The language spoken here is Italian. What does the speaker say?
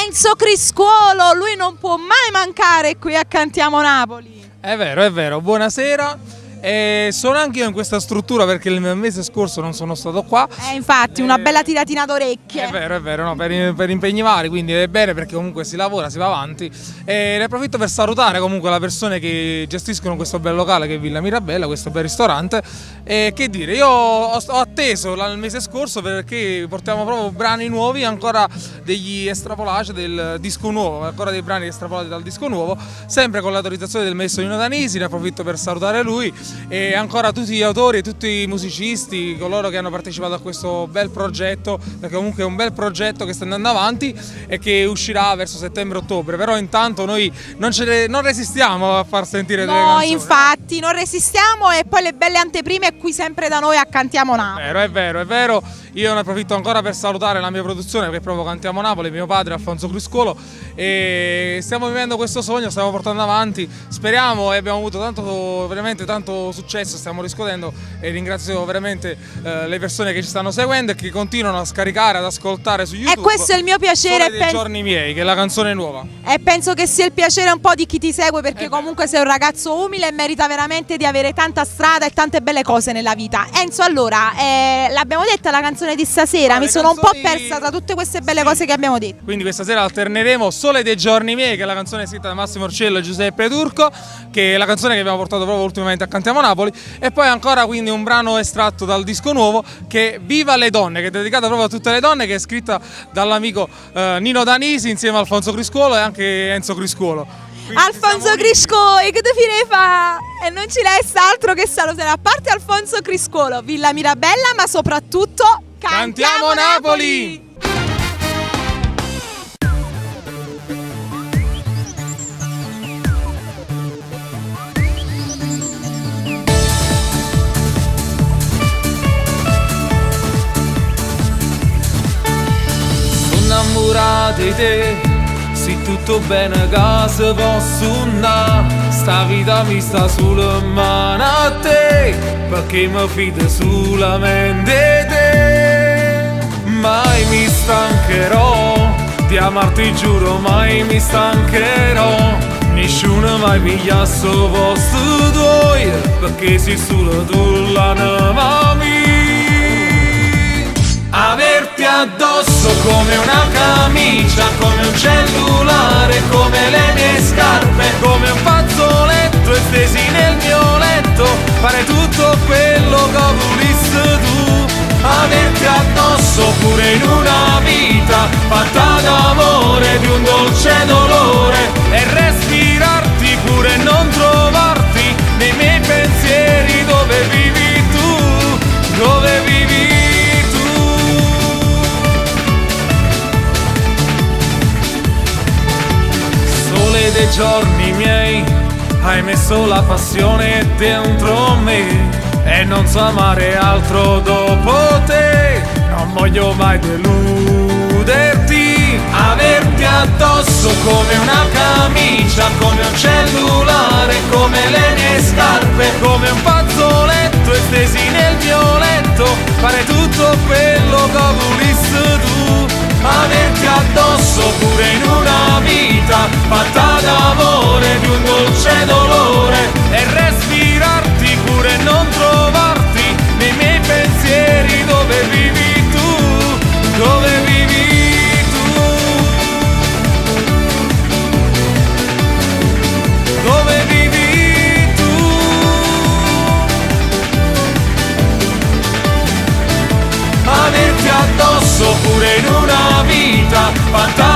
Enzo Criscuolo, lui non può mai mancare qui a Cantiamo Napoli. È vero, buonasera. Sono anche io in questa struttura perché il mese scorso non sono stato qua. Infatti, una bella tiratina d'orecchie. È vero, no, per impegni vari, quindi è bene perché comunque si lavora, si va avanti. Ne approfitto per salutare comunque le persone che gestiscono questo bel locale che è Villa Mirabella, questo bel ristorante. E che dire, io ho atteso il mese scorso perché portiamo proprio brani nuovi, ancora degli estrapolati del disco nuovo, ancora dei brani estrapolati dal disco nuovo, sempre con l'autorizzazione del maestro Nino Danisi. Ne approfitto per salutare lui e ancora tutti gli autori e tutti i musicisti, coloro che hanno partecipato a questo bel progetto, perché comunque è un bel progetto che sta andando avanti e che uscirà verso settembre-ottobre. Però intanto noi non resistiamo a far sentire delle canzoni. No, infatti, non resistiamo, e poi le belle anteprime qui sempre da noi a Cantiamo Napoli. È vero. Io ne approfitto ancora per salutare la mia produzione, che è proprio Cantiamo Napoli, mio padre Alfonso Criscuolo, e stiamo vivendo questo sogno, stiamo portando avanti, speriamo, e abbiamo avuto veramente tanto successo, stiamo riscuotendo, e ringrazio veramente le persone che ci stanno seguendo e che continuano a scaricare, ad ascoltare su YouTube. E questo è il mio piacere. Sole dei giorni miei, che è la canzone nuova. E penso che sia il piacere un po' di chi ti segue, perché comunque sei un ragazzo umile e merita veramente di avere tanta strada e tante belle cose nella vita. Enzo, allora, l'abbiamo detta la canzone di stasera, mi sono un po' persa tra tutte queste belle cose che abbiamo detto. Quindi questa sera alterneremo Sole dei giorni miei, che è la canzone scritta da Massimo Orcello e Giuseppe Turco, che è la canzone che abbiamo portato proprio ultimamente a Cantiamo Napoli, e poi ancora quindi un brano estratto dal disco nuovo, che è Viva le donne, che è dedicata proprio a tutte le donne, che è scritta dall'amico Nino Danisi insieme a Alfonso Criscuolo e anche Enzo Criscuolo. Quindi Alfonso Criscuolo, che te fa? E non ci resta altro che salutare, a parte Alfonso Criscuolo, Villa Mirabella, ma soprattutto Cantiamo Napoli! Sono innamorato di te, se tutto bene che se posso andare, sta vita mi sta sulle mani a te, perché mi fido solamente di te. Mai mi stancherò di amarti, giuro, mai mi stancherò. Nessuno mai piglia sto posto tuo, perché sei solo tu l'anima mia. Averti addosso come una camicia, come un cellulare, come le mie scarpe, come un fazzoletto e stesi nel mio letto, fare tutto quello che volissi tu. Averti addosso pure in una vita fatta d'amore, di un dolce dolore, e respirarti pure e non trovarti nei miei pensieri. Dove vivi tu? Dove vivi tu? Sole dei giorni miei, hai messo la passione dentro me, e non so amare altro dopo te, non voglio mai deluderti. Averti addosso come una camicia, come un cellulare, come le mie scarpe, come un fazzoletto e stesi nel mio letto, fare tutto quello che volissi tu. Averti addosso pure in una vita fatta d'amore, di un dolce dolore, e respirarti pure e non trovarti nei miei pensieri. Dove vivi tu? Dove vivi tu? Dove vivi tu? Averti addosso pure in una vita fatta